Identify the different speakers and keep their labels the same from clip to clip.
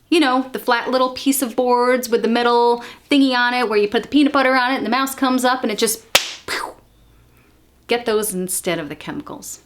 Speaker 1: You know, the flat little piece of boards with the metal thingy on it where you put the peanut butter on it and the mouse comes up and it just, pew. Get those instead of the chemicals.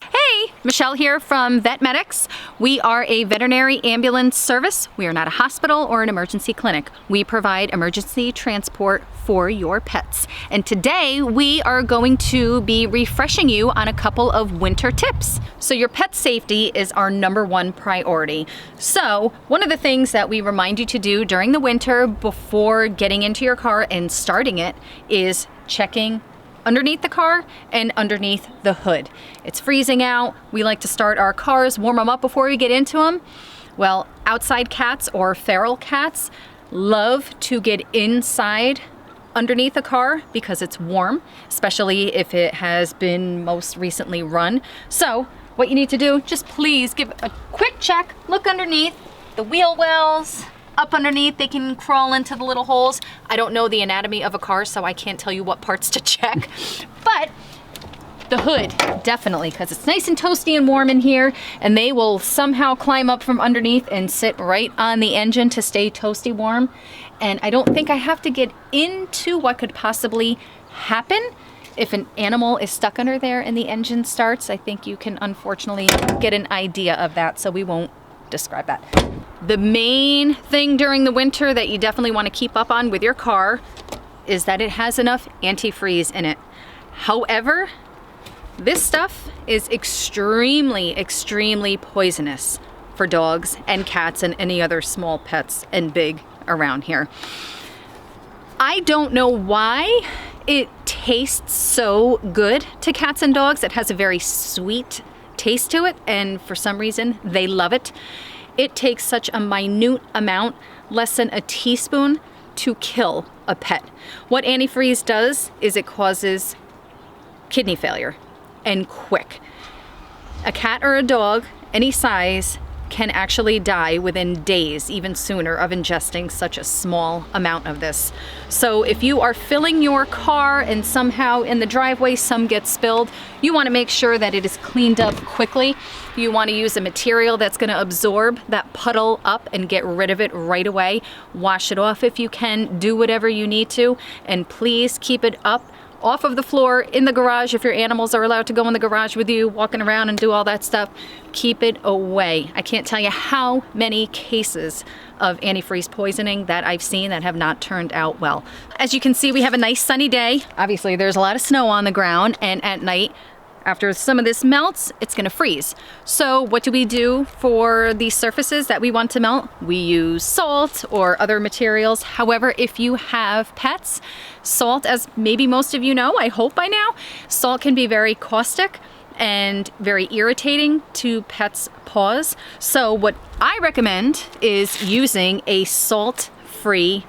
Speaker 1: Hey, Michelle here from VetMedics. We are a veterinary ambulance service. We are not a hospital or an emergency clinic. We provide emergency transport for your pets. And today we are going to be refreshing you on a couple of winter tips. So your pet safety is our #1 priority. So one of the things that we remind you to do during the winter before getting into your car and starting it is checking underneath the car and underneath the hood. It's freezing out. We like to start our cars, warm them up before we get into them. Well, outside cats or feral cats love to get inside underneath a car because it's warm, especially if it has been most recently run. So what you need to do, just please give a quick check, look underneath the wheel wells. Up underneath, they can crawl into the little holes. I don't know the anatomy of a car, so I can't tell you what parts to check. But the hood, definitely, because it's nice and toasty and warm in here, and they will somehow climb up from underneath and sit right on the engine to stay toasty warm. And I don't think I have to get into what could possibly happen if an animal is stuck under there and the engine starts. I think you can unfortunately get an idea of that, so we won't describe that. The main thing during the winter that you definitely want to keep up on with your car is that it has enough antifreeze in it. However, this stuff is extremely, extremely poisonous for dogs and cats and any other small pets and big around here. I don't know why it tastes so good to cats and dogs. It has a very sweet taste to it, and for some reason they love it. It takes such a minute amount, less than a teaspoon, to kill a pet. What antifreeze does is it causes kidney failure, and quick. A cat or a dog, any size, can actually die within days, even sooner, of ingesting such a small amount of this. So if you are filling your car and somehow in the driveway some gets spilled, you want to make sure that it is cleaned up quickly. You want to use a material that's going to absorb that puddle up and get rid of it right away. Wash it off if you can, do whatever you need to, and please keep it up off of the floor in the garage. If your animals are allowed to go in the garage with you, walking around and do all that stuff, keep it away. I can't tell you how many cases of antifreeze poisoning that I've seen that have not turned out well. As you can see, we have a nice sunny day. Obviously, there's a lot of snow on the ground, and at night, after some of this melts, it's gonna freeze. So what do we do for these surfaces that we want to melt? We use salt or other materials. However, if you have pets, salt, as maybe most of you know, I hope by now, salt can be very caustic and very irritating to pets' paws. So what I recommend is using a salt-free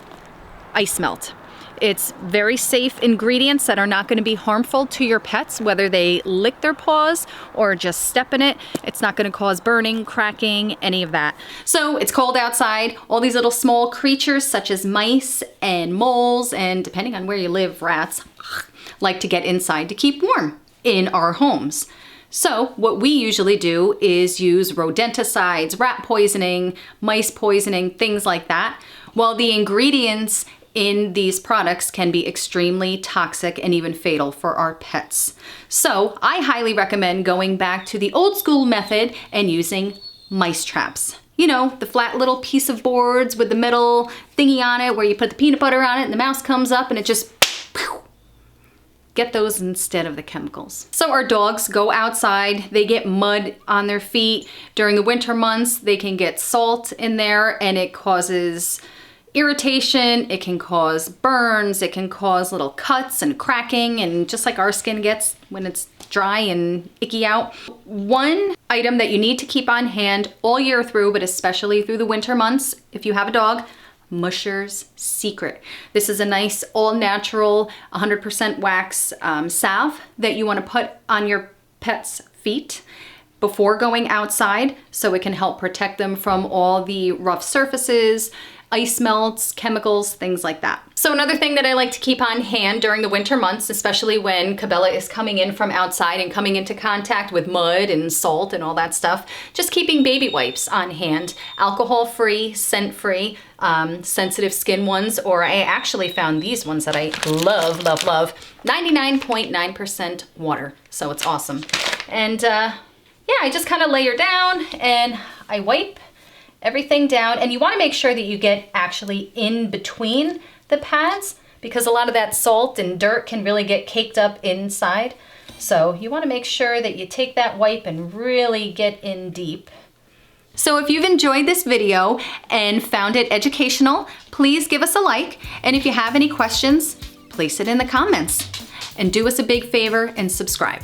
Speaker 1: ice melt. It's very safe ingredients that are not going to be harmful to your pets, whether they lick their paws or just step in it. It's not going to cause burning, cracking, any of that. So it's cold outside. All these little small creatures such as mice and moles, and depending on where you live, rats, like to get inside to keep warm in our homes. So what we usually do is use rodenticides, rat poisoning, mice poisoning, things like that. While the ingredients in these products can be extremely toxic and even fatal for our pets. So I highly recommend going back to the old school method and using mice traps. You know, the flat little piece of boards with the metal thingy on it where you put the peanut butter on it and the mouse comes up and it just, pew. Get those instead of the chemicals. So our dogs go outside, they get mud on their feet. During the winter months, they can get salt in there and it causes irritation, it can cause burns, it can cause little cuts and cracking, and just like our skin gets when it's dry and icky out. One item that you need to keep on hand all year through, but especially through the winter months, if you have a dog, Musher's Secret. This is a nice all-natural 100% wax salve that you want to put on your pet's feet. before going outside, so it can help protect them from all the rough surfaces, ice melts, chemicals, things like that. So another thing that I like to keep on hand during the winter months, especially when Cabela is coming in from outside and coming into contact with mud and salt and all that stuff, just keeping baby wipes on hand, alcohol-free, scent-free, sensitive skin ones, or I actually found these ones that I love, love, love, 99.9% water, so it's awesome. And yeah, I just kind of layer down and I wipe everything down, and you want to make sure that you get actually in between the pads, because a lot of that salt and dirt can really get caked up inside. So you want to make sure that you take that wipe and really get in deep. So if you've enjoyed this video and found it educational, please give us a like, and if you have any questions, place it in the comments. And do us a big favor and subscribe.